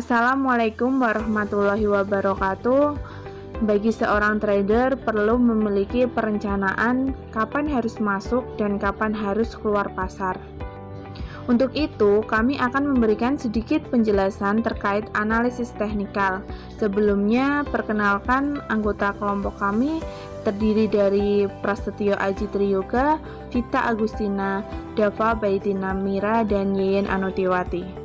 Assalamualaikum warahmatullahi wabarakatuh. Bagi seorang trader perlu memiliki perencanaan kapan harus masuk dan kapan harus keluar pasar. Untuk itu, kami akan memberikan sedikit penjelasan terkait analisis teknikal. Sebelumnya, perkenalkan anggota kelompok kami terdiri dari Prasetyo Aji Triyoga, Vita Agustina, Dava Baitina Mira, dan Yeyen Anutiwati.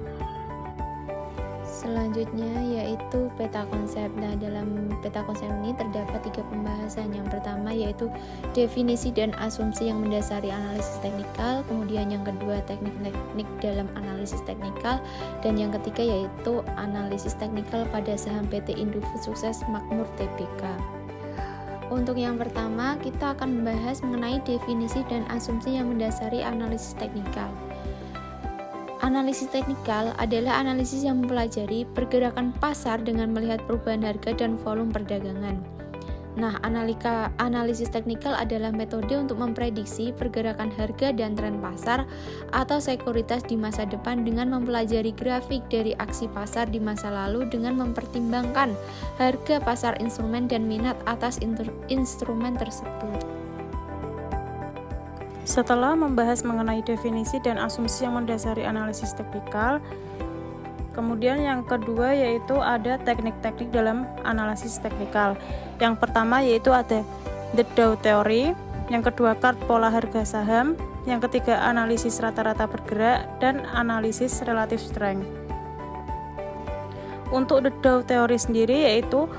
Selanjutnya yaitu peta konsep. Nah, dalam peta konsep ini terdapat 3 pembahasan. Yang pertama yaitu definisi dan asumsi yang mendasari analisis teknikal, kemudian yang kedua teknik-teknik dalam analisis teknikal, dan yang ketiga yaitu analisis teknikal pada saham PT Indofood Sukses Makmur Tbk. Untuk yang pertama, kita akan membahas mengenai definisi dan asumsi yang mendasari analisis teknikal. Analisis teknikal adalah analisis yang mempelajari pergerakan pasar dengan melihat perubahan harga dan volume perdagangan. Nah, analisis teknikal adalah metode untuk memprediksi pergerakan harga dan tren pasar atau sekuritas di masa depan dengan mempelajari grafik dari aksi pasar di masa lalu dengan mempertimbangkan harga pasar instrumen dan minat atas instrumen tersebut. Setelah membahas mengenai definisi dan asumsi yang mendasari analisis teknikal, kemudian yang kedua yaitu ada teknik-teknik dalam analisis teknikal. Yang pertama yaitu ada the Dow Theory, yang kedua chart pola harga saham, yang ketiga analisis rata-rata bergerak, dan analisis relative strength. Untuk the Dow Theory sendiri yaitu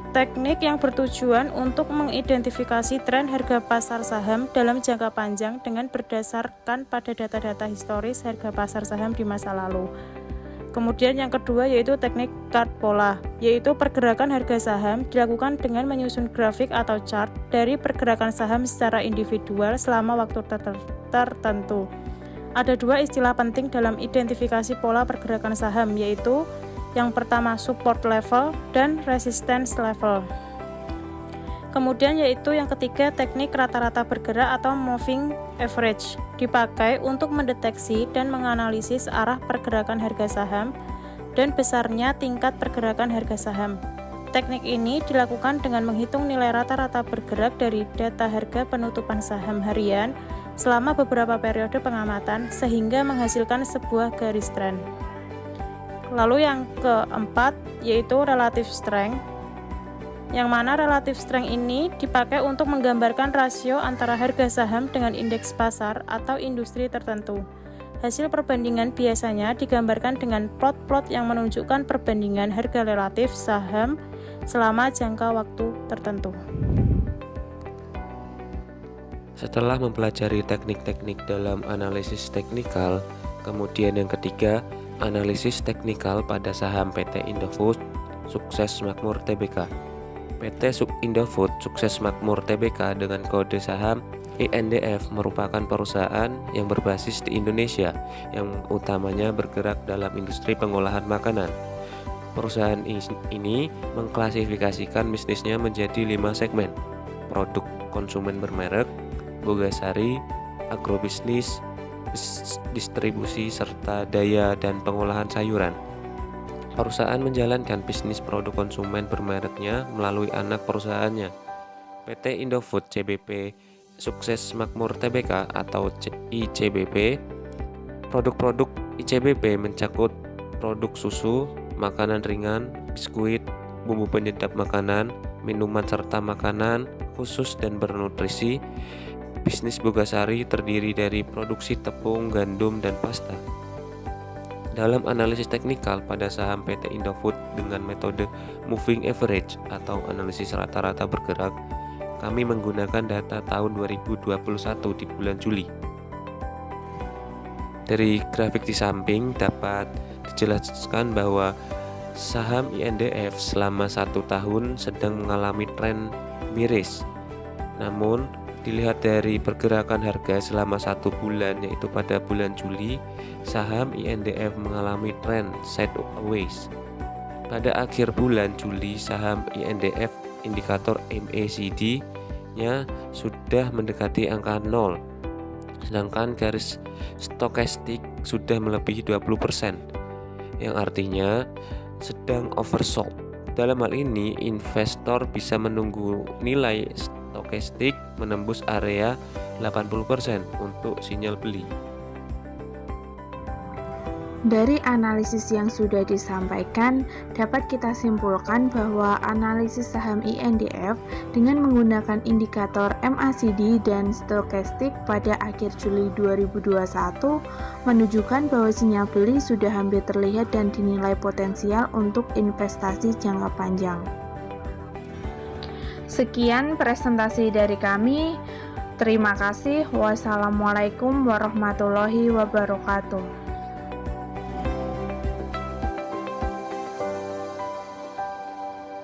teknik yang bertujuan untuk mengidentifikasi tren harga pasar saham dalam jangka panjang dengan berdasarkan pada data-data historis harga pasar saham di masa lalu. Kemudian yang kedua yaitu teknik chart pola, yaitu pergerakan harga saham dilakukan dengan menyusun grafik atau chart dari pergerakan saham secara individual selama waktu tertentu. Ada 2 istilah penting dalam identifikasi pola pergerakan saham, yaitu yang pertama support level dan resistance level. Kemudian yaitu yang ketiga teknik rata-rata bergerak atau moving average, dipakai untuk mendeteksi dan menganalisis arah pergerakan harga saham dan besarnya tingkat pergerakan harga saham. Teknik ini dilakukan dengan menghitung nilai rata-rata bergerak dari data harga penutupan saham harian selama beberapa periode pengamatan sehingga menghasilkan sebuah garis tren. Lalu yang keempat yaitu relative strength, yang mana relative strength ini dipakai untuk menggambarkan rasio antara harga saham dengan indeks pasar atau industri tertentu. Hasil perbandingan biasanya digambarkan dengan plot-plot yang menunjukkan perbandingan harga relatif saham selama jangka waktu tertentu. Setelah mempelajari teknik-teknik dalam analisis teknikal, kemudian yang ketiga analisis teknikal pada saham PT Indofood Sukses Makmur Tbk. PT Indofood Sukses Makmur Tbk dengan kode saham INDF merupakan perusahaan yang berbasis di Indonesia yang utamanya bergerak dalam industri pengolahan makanan. Perusahaan ini mengklasifikasikan bisnisnya menjadi 5 segmen: produk konsumen bermerek, bogasari, agrobisnis, distribusi, serta daya dan pengolahan sayuran. Perusahaan menjalankan bisnis produk konsumen bermereknya melalui anak perusahaannya, PT Indofood CBP Sukses Makmur Tbk atau ICBP. Produk-produk ICBP mencakup produk susu, makanan ringan, biskuit, bumbu penyedap makanan, minuman serta makanan khusus dan bernutrisi. Bisnis Bogasari terdiri dari produksi tepung, gandum, dan pasta. Dalam analisis teknikal pada saham PT Indofood dengan metode moving average atau analisis rata-rata bergerak, kami menggunakan data tahun 2021 di bulan Juli. Dari grafik di samping dapat dijelaskan bahwa saham INDF selama 1 tahun sedang mengalami tren miris. Namun dilihat dari pergerakan harga selama 1 bulan, yaitu pada bulan Juli, saham INDF mengalami tren sideways. Pada akhir bulan Juli, saham INDF indikator MACD-nya sudah mendekati angka 0. sedangkan garis stokastik sudah melebihi 20%, yang artinya sedang oversold. Dalam hal ini, investor bisa menunggu nilai stokastik menembus area 80% untuk sinyal beli. Dari analisis yang sudah disampaikan, dapat kita simpulkan bahwa analisis saham INDF dengan menggunakan indikator MACD dan stokastik pada akhir Juli 2021 menunjukkan bahwa sinyal beli sudah hampir terlihat dan dinilai potensial untuk investasi jangka panjang. Sekian presentasi dari kami. Terima kasih. Wassalamualaikum warahmatullahi wabarakatuh.